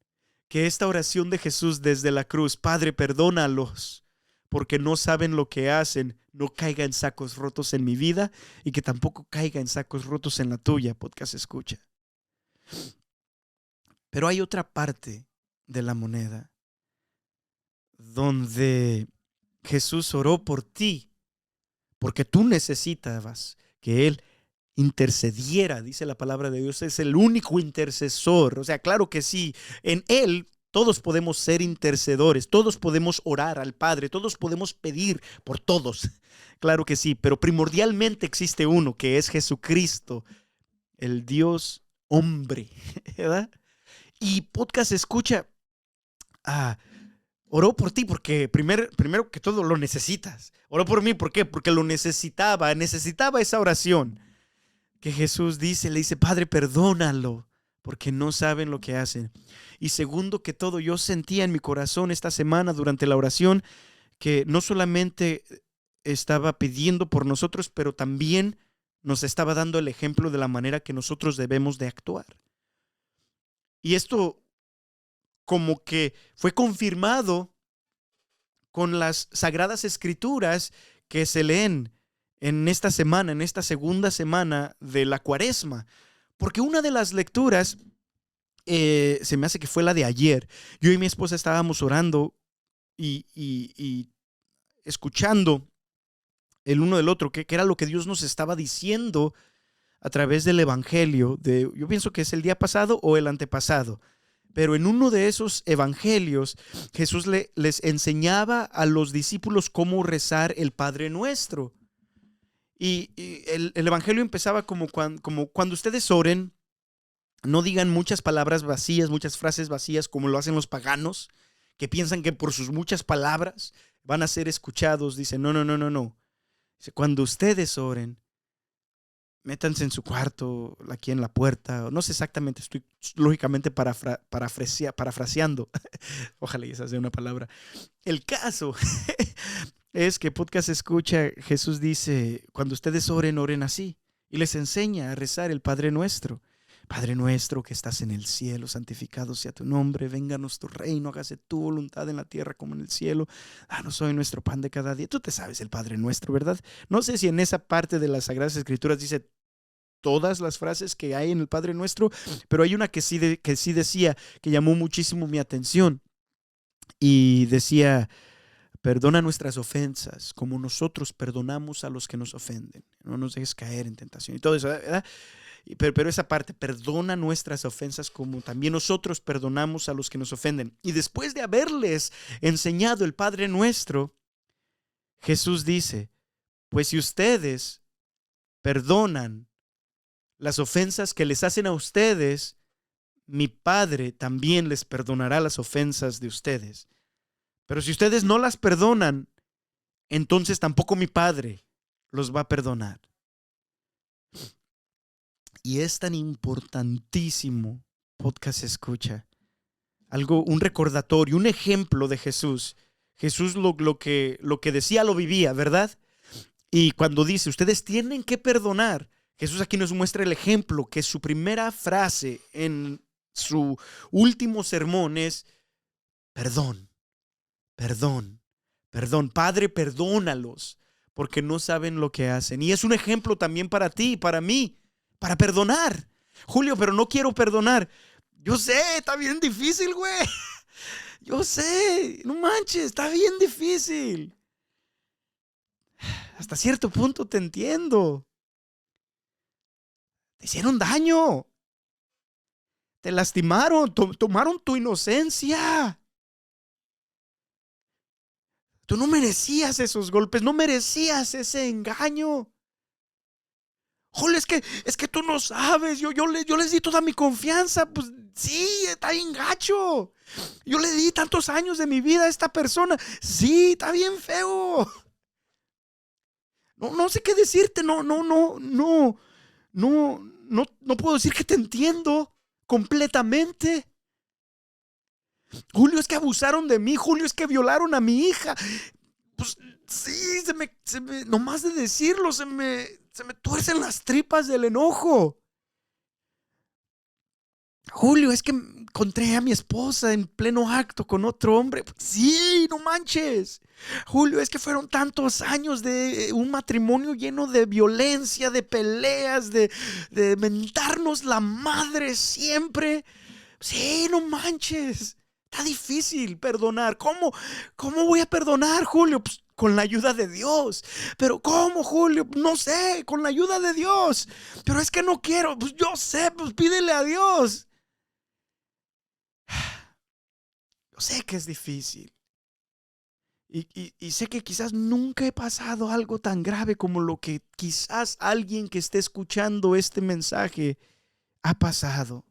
que esta oración de Jesús desde la cruz, Padre, perdónalos, porque no saben lo que hacen, no caiga en sacos rotos en mi vida y que tampoco caiga en sacos rotos en la tuya, podcast escucha. Pero hay otra parte de la moneda donde Jesús oró por ti, porque tú necesitabas que Él intercediera, dice la palabra de Dios, es el único intercesor. O sea, claro que sí, en Él todos podemos ser intercedores, todos podemos orar al Padre, todos podemos pedir por todos. Claro que sí, pero primordialmente existe uno que es Jesucristo, el Dios hombre, ¿verdad? Y podcast escucha, oró por ti porque primero que todo lo necesitas. Oró por mí, ¿por qué? Porque lo necesitaba esa oración que Jesús dice, le dice, Padre, perdónalo, porque no saben lo que hacen. Y segundo que todo, yo sentía en mi corazón esta semana durante la oración que no solamente estaba pidiendo por nosotros, pero también nos estaba dando el ejemplo de la manera que nosotros debemos de actuar. Y esto como que fue confirmado con las sagradas escrituras que se leen en esta semana, en esta segunda semana de la Cuaresma. Porque una de las lecturas se me hace que fue la de ayer. Yo y mi esposa estábamos orando y escuchando el uno del otro, que era lo que Dios nos estaba diciendo a través del evangelio. Yo pienso que es el día pasado o el antepasado. Pero en uno de esos evangelios, Jesús les enseñaba a los discípulos cómo rezar el Padre Nuestro. Y el evangelio empezaba como cuando ustedes oren, no digan muchas palabras vacías, muchas frases vacías como lo hacen los paganos, que piensan que por sus muchas palabras van a ser escuchados. Dice, no. Dice, cuando ustedes oren, métanse en su cuarto, aquí en la puerta. No sé exactamente, estoy lógicamente parafraseando. Ojalá esa sea una palabra. El caso es que podcast escucha, Jesús dice, cuando ustedes oren, oren así. Y les enseña a rezar el Padre Nuestro. Padre nuestro que estás en el cielo, santificado sea tu nombre, vénganos tu reino, hágase tu voluntad en la tierra como en el cielo. Danos hoy nuestro pan de cada día. Tú te sabes el Padre Nuestro, ¿verdad? No sé si en esa parte de las Sagradas Escrituras dice todas las frases que hay en el Padre Nuestro, pero hay una que sí decía, que llamó muchísimo mi atención. Y decía, perdona nuestras ofensas como nosotros perdonamos a los que nos ofenden. No nos dejes caer en tentación. Y todo eso, ¿verdad? Pero esa parte, perdona nuestras ofensas como también nosotros perdonamos a los que nos ofenden. Y después de haberles enseñado el Padre Nuestro, Jesús dice, pues si ustedes perdonan las ofensas que les hacen a ustedes, mi Padre también les perdonará las ofensas de ustedes. Pero si ustedes no las perdonan, entonces tampoco mi Padre los va a perdonar. Y es tan importantísimo, podcast escucha, un recordatorio, un ejemplo de Jesús. Jesús lo que decía lo vivía, ¿verdad? Y cuando dice, ustedes tienen que perdonar, Jesús aquí nos muestra el ejemplo, que su primera frase en su último sermón es, perdón, perdón, perdón. Padre, perdónalos, porque no saben lo que hacen. Y es un ejemplo también para ti, para mí, para perdonar. Julio, pero no quiero perdonar. Yo sé, está bien difícil, güey. Yo sé, no manches, está bien difícil. Hasta cierto punto te entiendo. Te hicieron daño. Te lastimaron, tomaron tu inocencia. Tú no merecías esos golpes, no merecías ese engaño. Julio, es que tú no sabes, yo les di toda mi confianza, pues sí, está bien gacho. Yo le di tantos años de mi vida a esta persona, sí, está bien feo. No sé qué decirte, no puedo decir que te entiendo completamente. Julio, es que abusaron de mí, Julio, es que violaron a mi hija. Pues sí, nomás de decirlo, se me tuercen las tripas del enojo. Julio, es que encontré a mi esposa en pleno acto con otro hombre. Sí, no manches. Julio, es que fueron tantos años de un matrimonio lleno de violencia, de peleas, de mentarnos la madre siempre. Sí, no manches. Está difícil perdonar. ¿Cómo voy a perdonar, Julio? Pues con la ayuda de Dios. Pero ¿cómo, Julio? No sé, con la ayuda de Dios. Pero es que no quiero. Pues yo sé, pues pídele a Dios. Yo sé que es difícil. Y sé que quizás nunca he pasado algo tan grave como lo que quizás alguien que esté escuchando este mensaje ha pasado.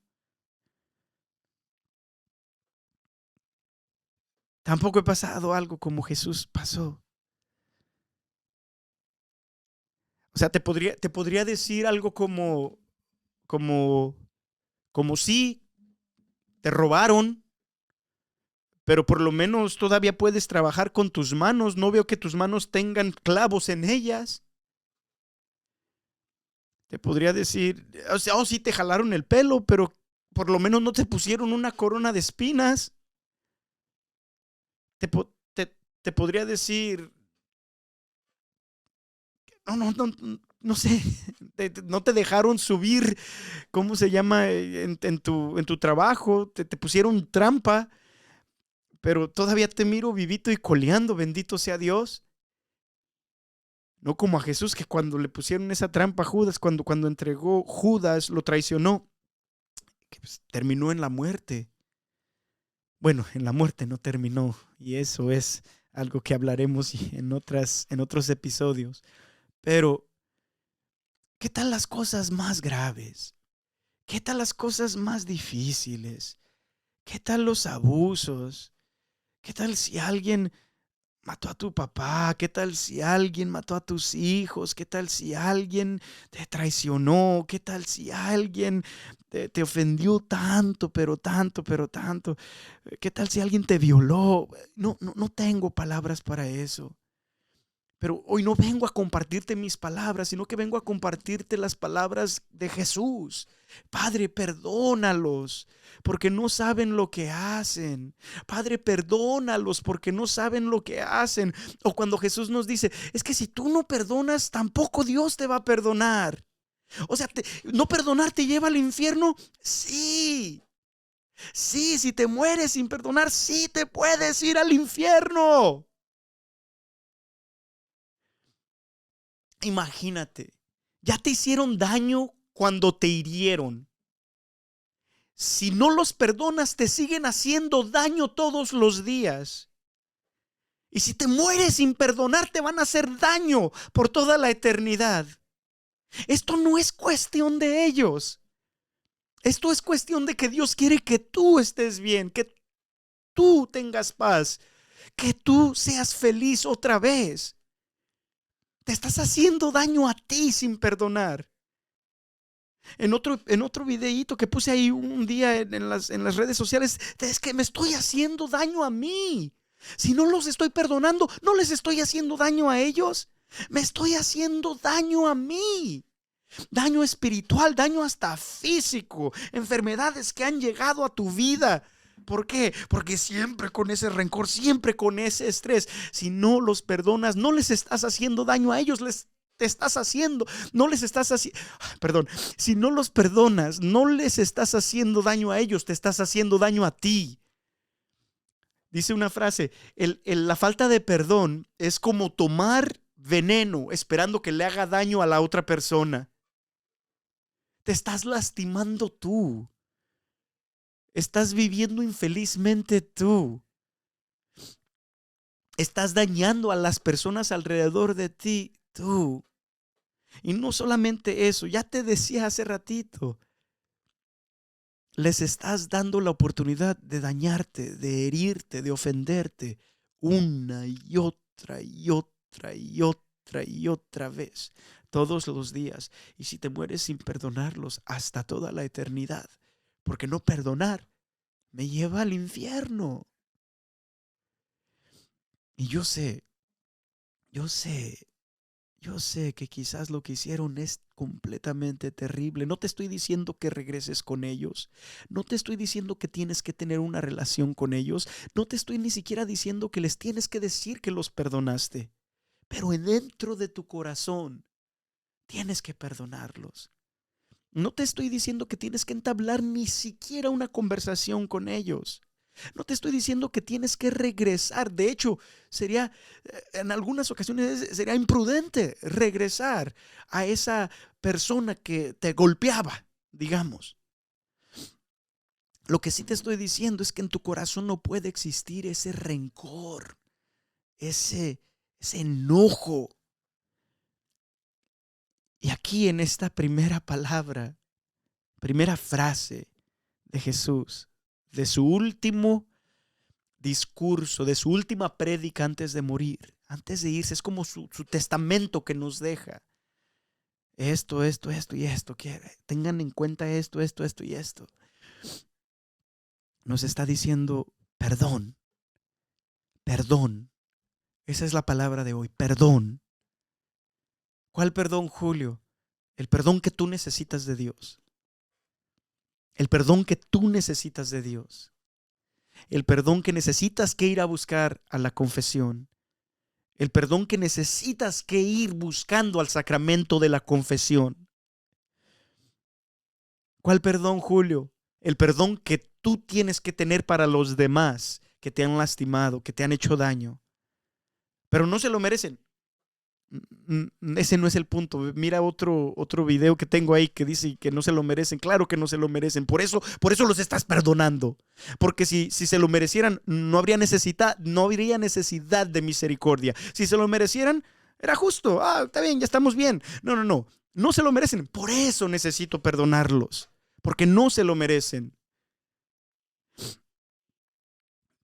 Tampoco he pasado algo como Jesús pasó. O sea, te podría decir algo como, como si te robaron, pero por lo menos todavía puedes trabajar con tus manos. No veo que tus manos tengan clavos en ellas. Te podría decir, o sea, sí te jalaron el pelo, pero por lo menos no te pusieron una corona de espinas. Te, te podría decir, no sé, no te dejaron subir, ¿cómo se llama? En tu trabajo, te pusieron trampa, pero todavía te miro vivito y coleando, bendito sea Dios. No como a Jesús, que cuando le pusieron esa trampa a Judas, cuando entregó Judas, lo traicionó, que pues, terminó en la muerte. Bueno, en la muerte no terminó, y eso es algo que hablaremos en otros episodios. Pero, ¿qué tal las cosas más graves? ¿Qué tal las cosas más difíciles? ¿Qué tal los abusos? ¿Qué tal si alguien mató a tu papá? ¿Qué tal si alguien mató a tus hijos? ¿Qué tal si alguien te traicionó? ¿Qué tal si alguien te ofendió tanto, pero tanto, pero tanto? ¿Qué tal si alguien te violó? No tengo palabras para eso. Pero hoy no vengo a compartirte mis palabras, sino que vengo a compartirte las palabras de Jesús. Padre, perdónalos, porque no saben lo que hacen. Padre, perdónalos, porque no saben lo que hacen. O cuando Jesús nos dice, es que si tú no perdonas, tampoco Dios te va a perdonar. O sea, ¿no perdonar te lleva al infierno? Sí. Sí, si te mueres sin perdonar, sí te puedes ir al infierno. Imagínate, ya te hicieron daño cuando te hirieron. Si no los perdonas, te siguen haciendo daño todos los días. Y si te mueres sin perdonar, te van a hacer daño por toda la eternidad. Esto no es cuestión de ellos. Esto es cuestión de que Dios quiere que tú estés bien, que tú tengas paz, que tú seas feliz otra vez. Te estás haciendo daño a ti sin perdonar. En otro videíto que puse ahí un día en las redes sociales, es que me estoy haciendo daño a mí. Si no los estoy perdonando, ¿no les estoy haciendo daño a ellos? Me estoy haciendo daño a mí. Daño espiritual, daño hasta físico, enfermedades que han llegado a tu vida. ¿Por qué? Porque siempre con ese rencor, siempre con ese estrés, si no los perdonas, no les estás haciendo daño a ellos, te estás haciendo, no les estás haciendo, perdón, si no los perdonas, no les estás haciendo daño a ellos, te estás haciendo daño a ti. Dice una frase, la falta de perdón es como tomar veneno esperando que le haga daño a la otra persona. Te estás lastimando tú. Estás viviendo infelizmente tú. Estás dañando a las personas alrededor de ti tú. Y no solamente eso, ya te decía hace ratito, les estás dando la oportunidad de dañarte, de herirte, de ofenderte una y otra y otra y otra y otra vez, todos los días. Y si te mueres sin perdonarlos, hasta toda la eternidad. Porque no perdonar me lleva al infierno. Y yo sé, yo sé, yo sé que quizás lo que hicieron es completamente terrible. No te estoy diciendo que regreses con ellos. No te estoy diciendo que tienes que tener una relación con ellos. No te estoy ni siquiera diciendo que les tienes que decir que los perdonaste. Pero dentro de tu corazón tienes que perdonarlos. No te estoy diciendo que tienes que entablar ni siquiera una conversación con ellos. No te estoy diciendo que tienes que regresar. De hecho, sería, en algunas ocasiones, sería imprudente regresar a esa persona que te golpeaba, digamos. Lo que sí te estoy diciendo es que en tu corazón no puede existir ese rencor, ese enojo. Y aquí en esta primera palabra, primera frase de Jesús, de su último discurso, de su última prédica antes de morir, antes de irse, es como su testamento que nos deja. Esto y esto, que tengan en cuenta esto y esto. Nos está diciendo perdón, perdón. Esa es la palabra de hoy, perdón. ¿Cuál perdón, Julio? El perdón que tú necesitas de Dios. El perdón que tú necesitas de Dios. El perdón que necesitas que ir a buscar a la confesión. El perdón que necesitas que ir buscando al sacramento de la confesión. ¿Cuál perdón, Julio? El perdón que tú tienes que tener para los demás que te han lastimado, que te han hecho daño. Pero no se lo merecen. Ese no es el punto. Mira otro video que tengo ahí que dice que no se lo merecen. Claro que no se lo merecen. Por eso los estás perdonando. Porque si se lo merecieran, no habría necesidad de misericordia. Si se lo merecieran, era justo. Ah, está bien, ya estamos bien. No. No se lo merecen. Por eso necesito perdonarlos. Porque no se lo merecen.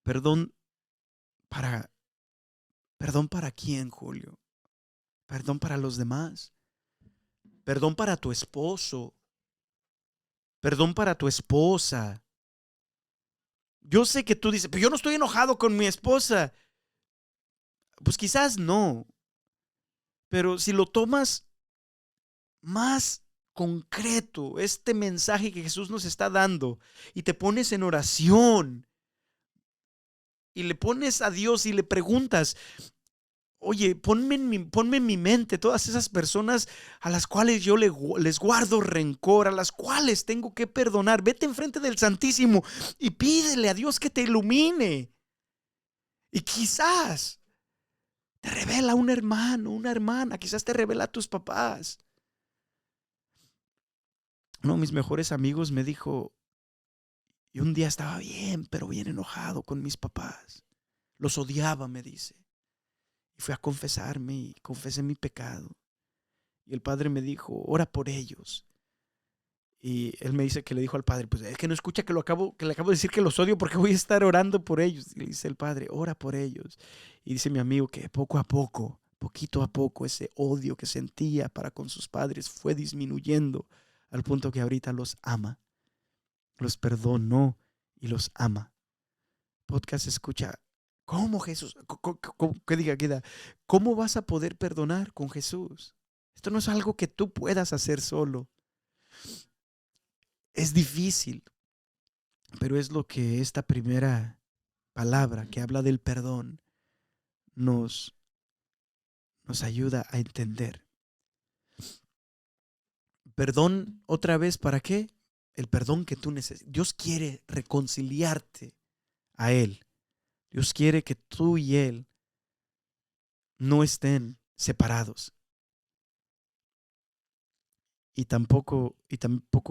Perdón para, perdón para quién, Julio. Perdón para los demás. Perdón para tu esposo. Perdón para tu esposa. Yo sé que tú dices, pero yo no estoy enojado con mi esposa. Pues quizás no. Pero si lo tomas más concreto, este mensaje que Jesús nos está dando, y te pones en oración, y le pones a Dios y le preguntas, oye, ponme en mi mente todas esas personas a las cuales yo les guardo rencor, a las cuales tengo que perdonar. Vete enfrente del Santísimo y pídele a Dios que te ilumine. Y quizás te revela un hermano, una hermana, quizás te revela a tus papás. Uno de mis mejores amigos me dijo, y un día estaba bien, pero bien enojado con mis papás. Los odiaba, me dice. Y fui a confesarme y confesé mi pecado. Y el padre me dijo, ora por ellos. Y él me dice que le dijo al padre, pues es que no escucha que le acabo de decir que los odio porque voy a estar orando por ellos. Y le dice el padre, ora por ellos. Y dice mi amigo que poco a poco, poquito a poco, ese odio que sentía para con sus padres fue disminuyendo al punto que ahorita los ama, los perdonó y los ama. Podcast escucha, ¿Cómo Jesús? ¿Qué diga? Queda. ¿Cómo vas a poder perdonar con Jesús? Esto no es algo que tú puedas hacer solo. Es difícil, pero es lo que esta primera palabra que habla del perdón nos, nos ayuda a entender. Perdón otra vez, ¿para qué? El perdón que tú necesitas. Dios quiere reconciliarte a Él. Dios quiere que tú y Él no estén separados. Y tampoco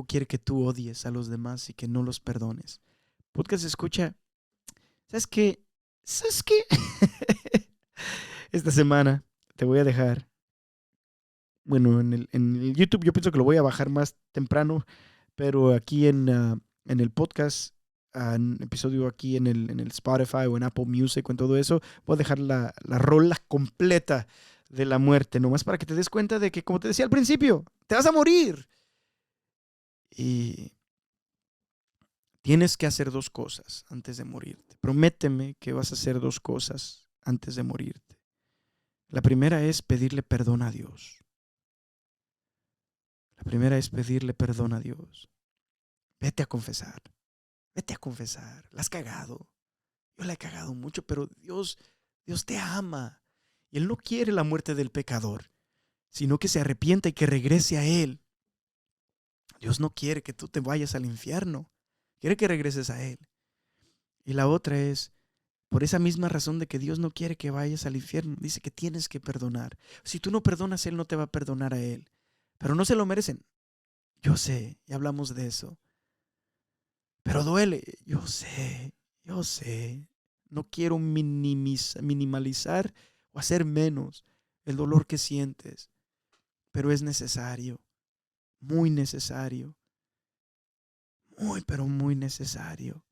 quiere que tú odies a los demás y que no los perdones. Podcast escucha. ¿Sabes qué? ¿Sabes qué? Esta semana te voy a dejar. Bueno, en el YouTube yo pienso que lo voy a bajar más temprano, pero aquí en el podcast, en episodio aquí en el Spotify o en Apple Music o en todo eso, voy a dejar la rola completa de la muerte, nomás para que te des cuenta de que, como te decía al principio, te vas a morir. Y tienes que hacer dos cosas antes de morirte. Prométeme que vas a hacer dos cosas antes de morirte. La primera es pedirle perdón a Dios. La primera es pedirle perdón a Dios. Vete a confesar. Vete a confesar. La has cagado. Yo la he cagado mucho, pero Dios te ama. Y Él no quiere la muerte del pecador, sino que se arrepienta y que regrese a Él. Dios no quiere que tú te vayas al infierno. Quiere que regreses a Él. Y la otra es, por esa misma razón de que Dios no quiere que vayas al infierno, dice que tienes que perdonar. Si tú no perdonas, Él no te va a perdonar a Él. Pero no se lo merecen. Yo sé, ya hablamos de eso. Pero duele. Yo sé. No quiero minimalizar o hacer menos el dolor que sientes. Pero es necesario. Muy necesario. Muy, pero muy necesario.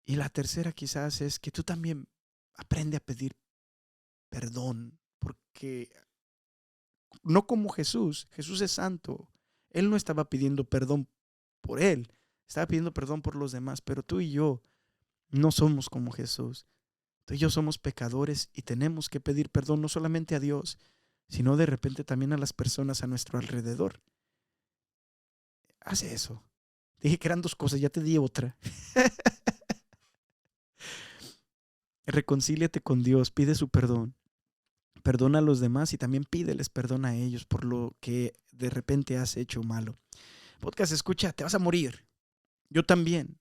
Y la tercera quizás es que tú también aprende a pedir perdón. Porque no como Jesús. Jesús es santo. Él no estaba pidiendo perdón por él. Estaba pidiendo perdón por los demás. Pero tú y yo no somos como Jesús. Tú y yo somos pecadores y tenemos que pedir perdón no solamente a Dios, sino de repente también a las personas a nuestro alrededor. Haz eso. Dije que eran dos cosas, ya te di otra. Reconcíliate con Dios, pide su perdón. Perdona a los demás y también pídeles perdón a ellos por lo que de repente has hecho malo. Podcast escucha, te vas a morir. Yo también.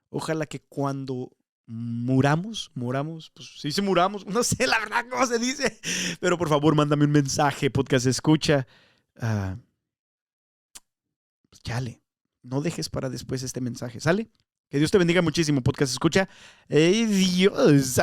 Ojalá que cuando muramos, pues sí, se muramos, no sé la verdad cómo se dice, pero por favor mándame un mensaje, podcast escucha. Pues chale, no dejes para después este mensaje, ¿sale? Que Dios te bendiga muchísimo, podcast escucha. Dios.